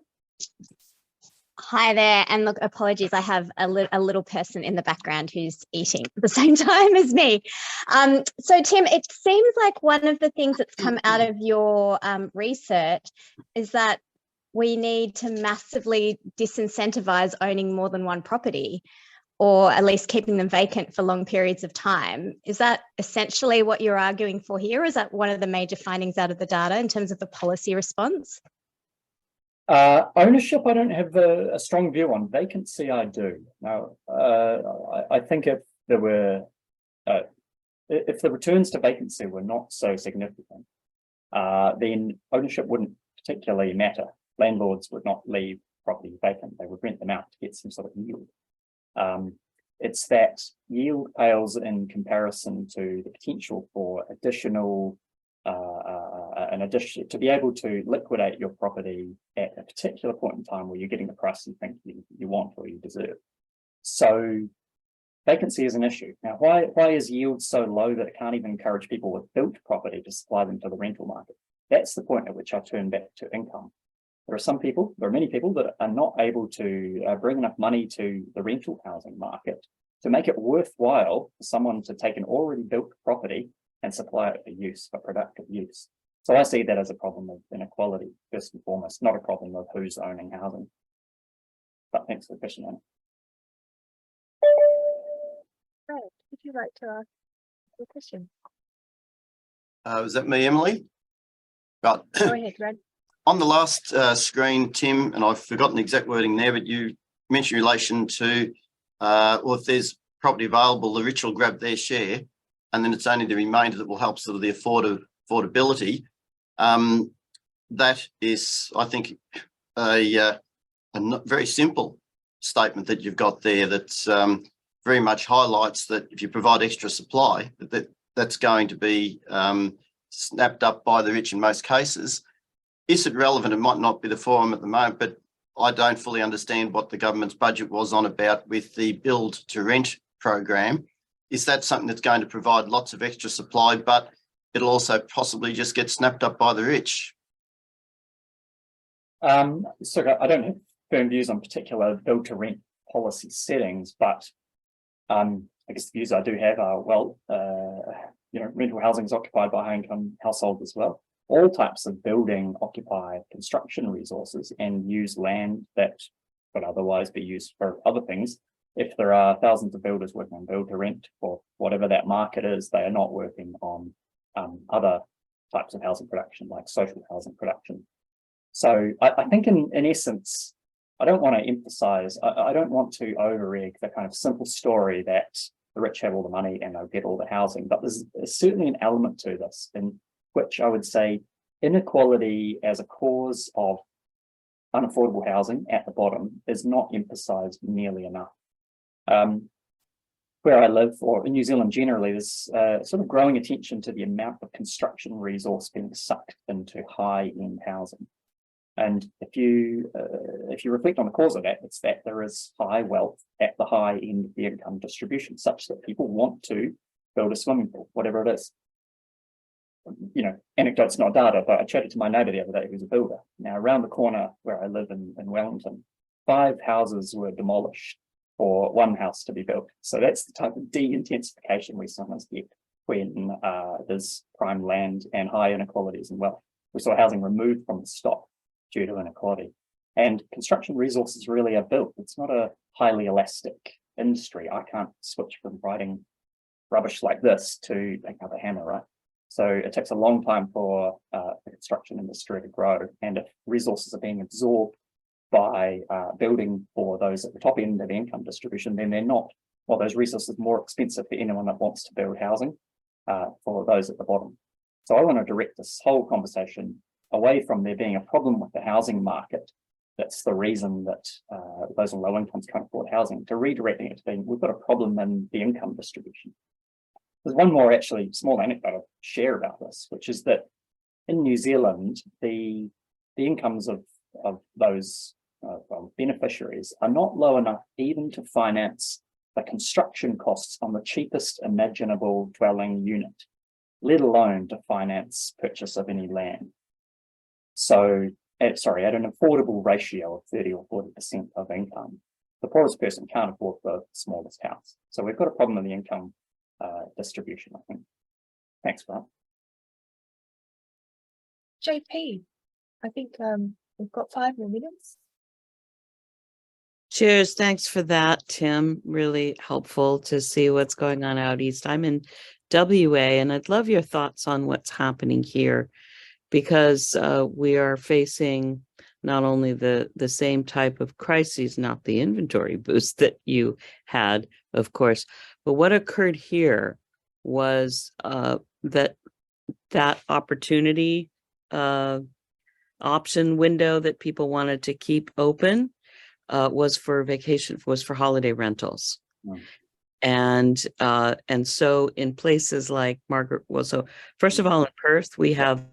Hi there, and look, apologies, I have a little person in the background who's eating at the same time as me. So Tim, it seems like one of the things that's come out of your research is that we need to massively disincentivize owning more than one property, or at least keeping them vacant for long periods of time. Is that essentially what you're arguing for here? Is that one of the major findings out of the data in terms of the policy response? Ownership, I don't have a strong view on. Vacancy, I do. Now, I think if the returns to vacancy were not so significant, then ownership wouldn't particularly matter. Landlords would not leave property vacant. They would rent them out to get some sort of yield. It's that yield pales in comparison to the potential for additional to be able to liquidate your property at a particular point in time where you're getting the price you think you want or you deserve. So vacancy is an issue. Now, why is yield so low that it can't even encourage people with built property to supply them to the rental market? That's the point at which I turn back to income. There are many people that are not able to bring enough money to the rental housing market to make it worthwhile for someone to take an already built property and supply it for use, for productive use. So I see that as a problem of inequality, first and foremost, not a problem of who's owning housing. But thanks for the question, Anna. Right. Would you like to ask your question? Was that me, Emily? Right. Go ahead, Red. On the last screen, Tim, and I've forgotten the exact wording there, but you mentioned in relation to, well, if there's property available, the rich will grab their share, and then it's only the remainder that will help sort of the affordability. That is, I think, a very simple statement that you've got there that's very much highlights that if you provide extra supply, that's going to be snapped up by the rich in most cases. Is it relevant? It might not be the forum at the moment, but I don't fully understand what the government's budget was on about with the build to rent program. Is that something that's going to provide lots of extra supply, but it'll also possibly just get snapped up by the rich? So I don't have firm views on particular build to rent policy settings, but I guess the views I do have are, well, rental housing is occupied by high-income households as well. All types of building occupy construction resources and use land that could otherwise be used for other things. If there are thousands of builders working on build to rent or whatever that market is, they are not working on other types of housing production, like social housing production. So I think in essence, I don't want to emphasize, I don't want to over-egg the kind of simple story that the rich have all the money and they'll get all the housing, but there's certainly an element to this in which I would say inequality as a cause of unaffordable housing at the bottom is not emphasized nearly enough. Where I live, or in New Zealand generally, there's sort of growing attention to the amount of construction resource being sucked into high-end housing. And if you reflect on the cause of that, it's that there is high wealth at the high end of the income distribution, such that people want to build a swimming pool, whatever it is. Anecdotes, not data, but I chatted to my neighbour the other day who's a builder. Now, around the corner where I live in Wellington, 5 houses were demolished for 1 house to be built. So that's the type of de-intensification we sometimes get when there's prime land and high inequalities in wealth. We saw housing removed from the stock due to inequality. And construction resources really are built. It's not a highly elastic industry. I can't switch from writing rubbish like this to pick up a hammer, right? So it takes a long time for the construction industry to grow. And if resources are being absorbed by building for those at the top end of the income distribution, then they're not, well, those resources are more expensive for anyone that wants to build housing for those at the bottom. So I want to direct this whole conversation away from there being a problem with the housing market. That's the reason that those on low incomes can't afford housing, to redirecting it to being, we've got a problem in the income distribution. There's one more actually small anecdote I'll share about this, which is that in New Zealand, the incomes of those beneficiaries are not low enough even to finance the construction costs on the cheapest imaginable dwelling unit, let alone to finance purchase of any land. So, at an affordable ratio of 30 or 40% of income, the poorest person can't afford the smallest house. So we've got a problem in the income distribution, I think. Thanks for that. JP, I think we've got 5 more minutes. Cheers. Thanks for that, Tim. Really helpful to see what's going on out east. I'm in WA, and I'd love your thoughts on what's happening here, because we are facing not only the same type of crises, not the inventory boost that you had, of course, but what occurred here was that opportunity option window that people wanted to keep open was for holiday rentals. Mm. And so in places like so first of all, in Perth, we have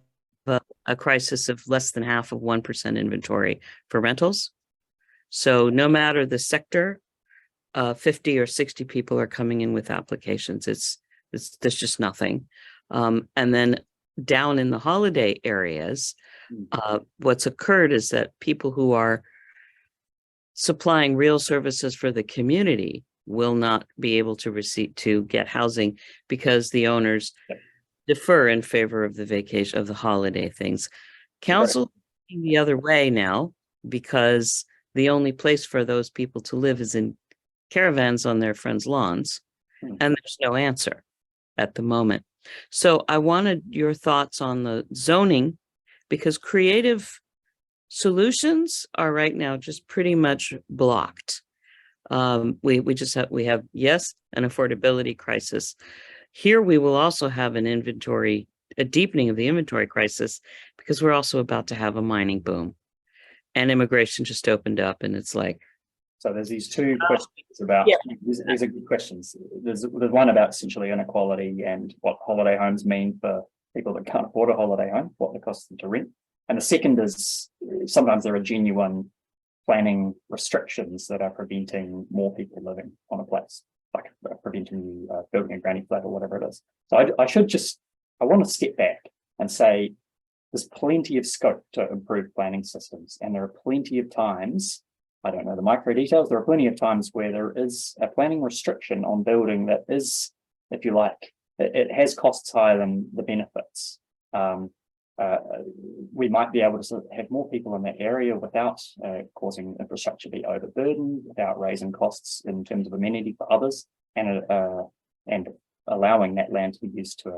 a crisis of less than half of 1% inventory for rentals. So no matter the sector, 50 or 60 people are coming in with applications. There's just nothing. And then down in the holiday areas, what's occurred is that people who are supplying real services for the community will not be able to get housing because the owners defer in favor of the vacation of the holiday things. Council the other way now because the only place for those people to live is in caravans on their friends' lawns, and there's no answer at the moment. So I wanted your thoughts on the zoning, because creative solutions are right now just pretty much blocked. We have, yes, an affordability crisis. Here we will also have a deepening of the inventory crisis, because we're also about to have a mining boom, and immigration just opened up, and it's like. So there's these two questions about, these are good questions. There's one about essentially inequality and what holiday homes mean for people that can't afford a holiday home, what it costs them to rent. And the second is sometimes there are genuine planning restrictions that are preventing more people living on a place, like preventing you building a granny flat or whatever it is. So I want to step back and say there's plenty of scope to improve planning systems, and there are plenty of times, I don't know the micro details, there are plenty of times where there is a planning restriction on building that is, if you like, it has costs higher than the benefits. We might be able to sort of have more people in that area without causing infrastructure to be overburdened, without raising costs in terms of amenity for others, and allowing that land to be used to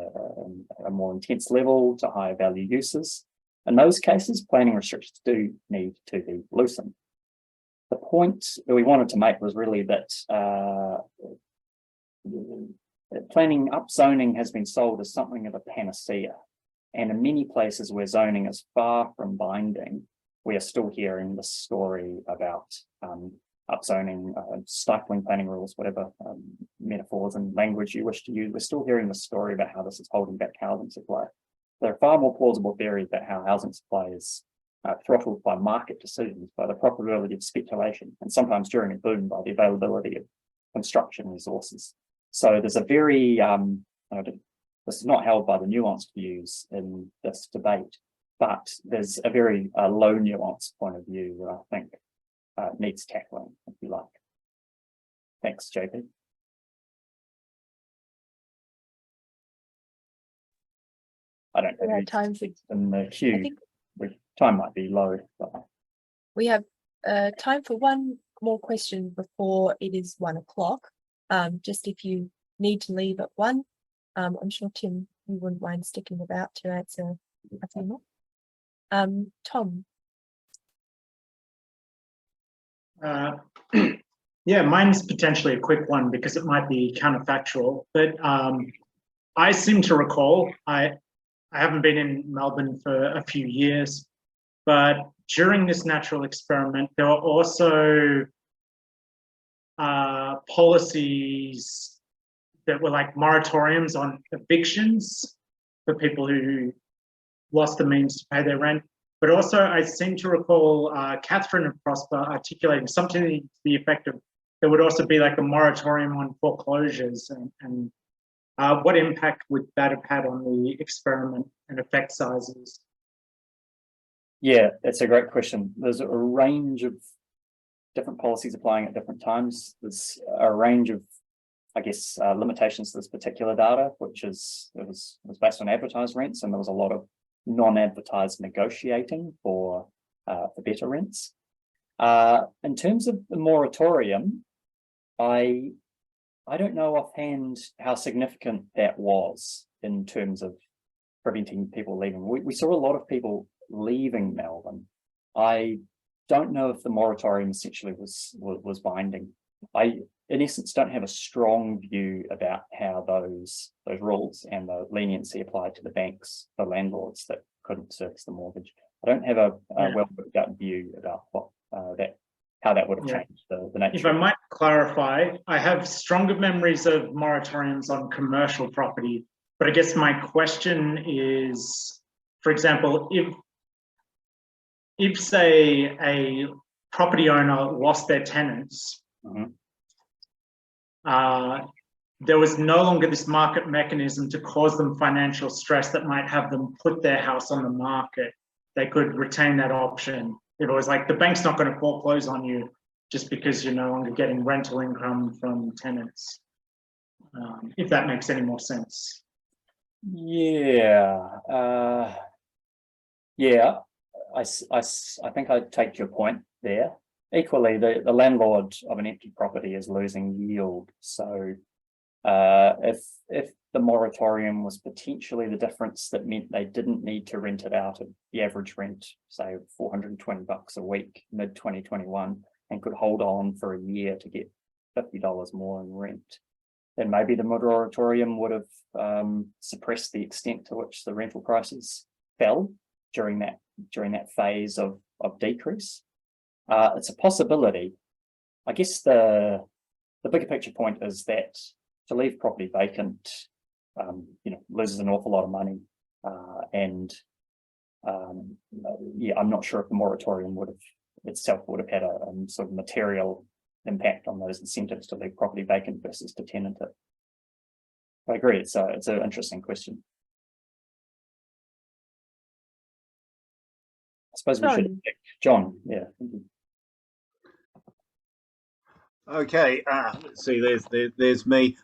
a more intense level, to higher value uses. In those cases, planning restrictions do need to be loosened. The point that we wanted to make was really that planning upzoning has been sold as something of a panacea. And in many places where zoning is far from binding, we are still hearing the story about upzoning, stifling planning rules, whatever metaphors and language you wish to use. We're still hearing the story about how this is holding back housing supply. There are far more plausible theories about how housing supply is throttled by market decisions, by the probability of speculation, and sometimes during a boom by the availability of construction resources. So there's a very, this is not held by the nuanced views in this debate, but there's a very low nuanced point of view that I think needs tackling, if you like. Thanks, JP. I don't We have have time for, in the I queue. think Time might be low. But we have time for one more question before it is 1 o'clock. Just if you need to leave at 1, I'm sure Tim, you wouldn't mind sticking about to answer a few more. Tom. Yeah, mine's potentially a quick one because it might be counterfactual, but I seem to recall, I haven't been in Melbourne for a few years, but during this natural experiment, there were also policies that were like moratoriums on evictions for people who lost the means to pay their rent. But also I seem to recall Catherine of Prosper articulating something to the effect of there would also be like a moratorium on foreclosures, and what impact would that have had on the experiment and effect sizes? yeah, it's a great question. There's a range of different policies applying at different times. There's a range of, I guess, limitations to this particular data, which is it was based on advertised rents, and there was a lot of non-advertised negotiating for better rents. In terms of the moratorium, I don't know offhand how significant that was in terms of preventing people leaving. We saw a lot of people leaving Melbourne. I don't know if the moratorium essentially was binding. I, in essence, don't have a strong view about how those rules and the leniency applied to the banks, the landlords that couldn't service the mortgage. I don't have a well worked out view about what how that would have changed the nature. If I might clarify, I have stronger memories of moratoriums on commercial property, but I guess my question is, for example, if say a property owner lost their tenants, there was no longer this market mechanism to cause them financial stress that might have them put their house on the market. They could retain that option. If it was like the bank's not going to foreclose on you just because you're no longer getting rental income from tenants, if that makes any more sense. Yeah, yeah, I think I take your point there. Equally, the landlord of an empty property is losing yield. So if the moratorium was potentially the difference that meant they didn't need to rent it out at the average rent, say $420 a week, mid-2021, and could hold on for a year to get $50 more in rent, then maybe the moratorium would have suppressed the extent to which the rental prices fell during that phase of decrease. It's a possibility. I guess the bigger picture point is that to leave property vacant, loses an awful lot of money, and yeah, I'm not sure if the moratorium itself would have had a sort of material impact on those incentives to leave property vacant versus to tenant it. I agree. It's an interesting question. I suppose we should. John, yeah. Okay, let's see. There's me.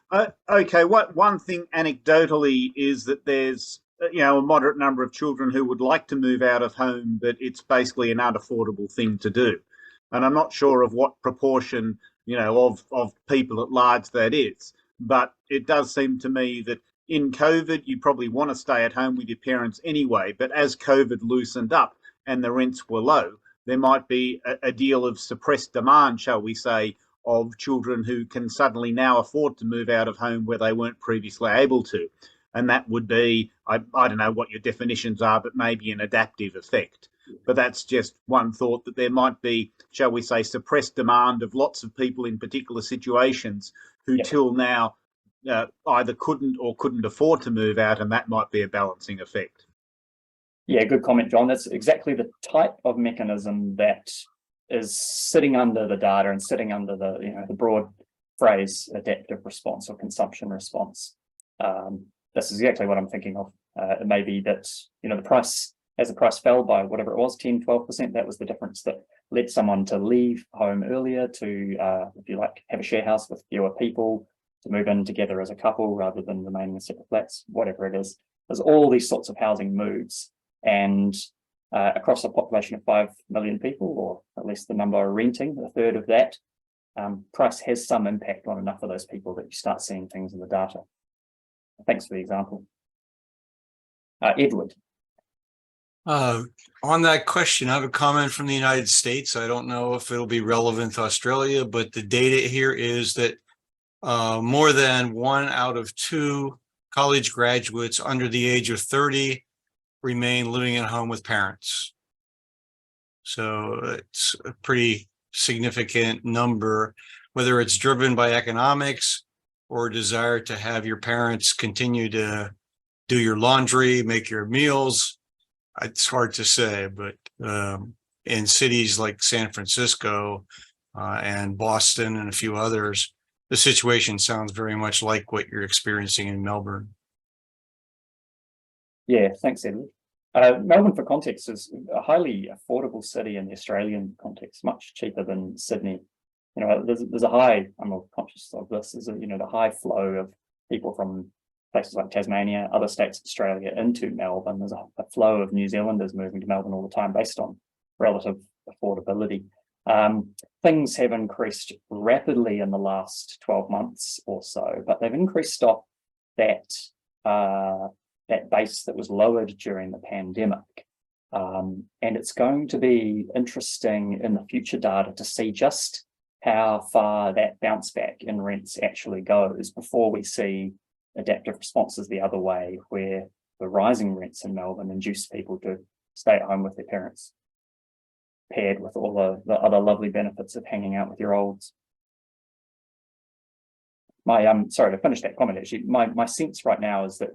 Okay, one thing anecdotally is that there's a moderate number of children who would like to move out of home, but it's basically an unaffordable thing to do, and I'm not sure of what proportion of people at large that is. But it does seem to me that in COVID, you probably want to stay at home with your parents anyway. But as COVID loosened up and the rents were low, there might be a deal of suppressed demand, shall we say, of children who can suddenly now afford to move out of home where they weren't previously able to. And that would be, I don't know what your definitions are, but maybe an adaptive effect. But that's just one thought, that there might be, shall we say, suppressed demand of lots of people in particular situations who till now either couldn't or couldn't afford to move out, and that might be a balancing effect. Yeah, good comment, John. That's exactly the type of mechanism that is sitting under the data and sitting under the broad phrase adaptive response or consumption response. This is exactly what I'm thinking of. It may be that the price, as the price fell by whatever it was, 10-12%, that was the difference that led someone to leave home earlier to, if you like, have a share house with fewer people, to move in together as a couple rather than remaining in separate flats, whatever it is. There's all these sorts of housing moves, and across a population of 5 million people, or at least the number are renting, a third of that, price has some impact on enough of those people that you start seeing things in the data. Thanks for the example. Edward. On that question, I have a comment from the United States. I don't know if it'll be relevant to Australia, but the data here is that more than 1 out of 2 college graduates under the age of 30 remain living at home with parents. So it's a pretty significant number, whether it's driven by economics or a desire to have your parents continue to do your laundry, make your meals. It's hard to say, but in cities like San Francisco and Boston and a few others, the situation sounds very much like what you're experiencing in Melbourne. Yeah, thanks, Edward. Melbourne, for context, is a highly affordable city in the Australian context, much cheaper than Sydney. There's a high, I'm more conscious of this, is the high flow of people from places like Tasmania, other states of Australia into Melbourne. There's a flow of New Zealanders moving to Melbourne all the time based on relative affordability. Things have increased rapidly in the last 12 months or so, but they've increased off that base that was lowered during the pandemic. And it's going to be interesting in the future data to see just how far that bounce back in rents actually goes before we see adaptive responses the other way, where the rising rents in Melbourne induce people to stay at home with their parents, paired with all the other lovely benefits of hanging out with your olds. Sorry to finish that comment, actually, my sense right now is that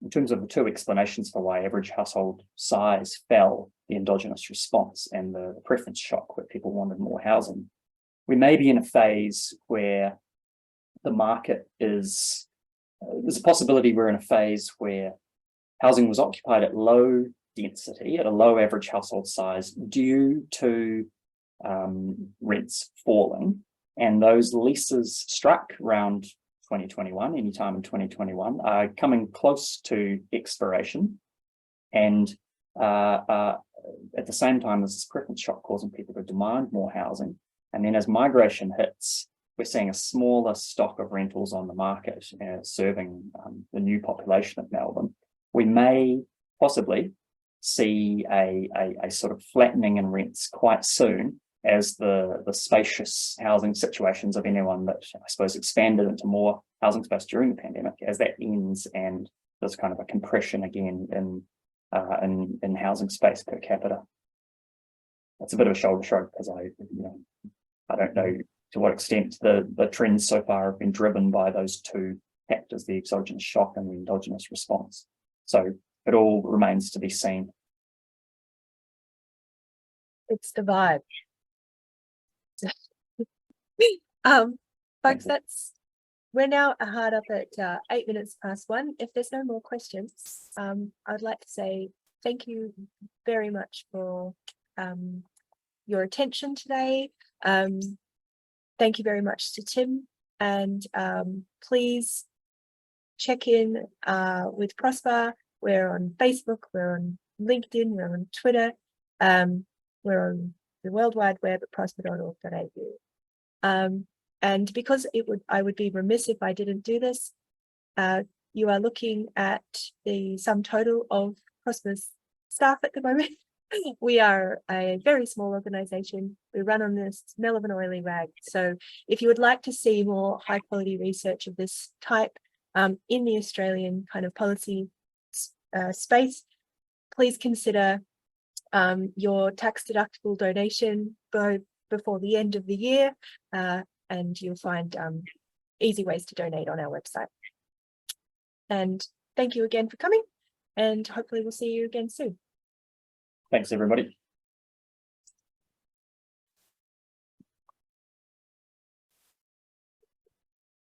in terms of the 2 explanations for why average household size fell, the endogenous response and the preference shock where people wanted more housing, we may be in a phase where the market is, there's a possibility we're in a phase where housing was occupied at low density, at a low average household size due to rents falling, and those leases struck around 2021, anytime in 2021, are coming close to expiration. And at the same time, there's this preference shock causing people to demand more housing. And then as migration hits, we're seeing a smaller stock of rentals on the market, serving the new population of Melbourne. We may possibly see a sort of flattening in rents quite soon as the spacious housing situations of anyone that I suppose expanded into more housing space during the pandemic, as that ends and there's kind of a compression again in housing space per capita. That's a bit of a shoulder shrug because I don't know to what extent the trends so far have been driven by those two factors, the exogenous shock and the endogenous response. So it all remains to be seen. It's the vibe. Folks, we're now hard up at 8 minutes past 1. If there's no more questions, I'd like to say thank you very much for your attention today. Thank you very much to Tim, and please check in with Prosper. We're on Facebook, we're on LinkedIn, we're on Twitter, we're on the World Wide Web at prosper.org.au. And because I would be remiss if I didn't do this, you are looking at the sum total of Prosper's staff at the moment. We are a very small organisation. We run on this smell of an oily rag. So if you would like to see more high quality research of this type in the Australian kind of policy space, please consider your tax deductible donation before the end of the year, and you'll find easy ways to donate on our website. And thank you again for coming, and hopefully we'll see you again soon. Thanks, everybody.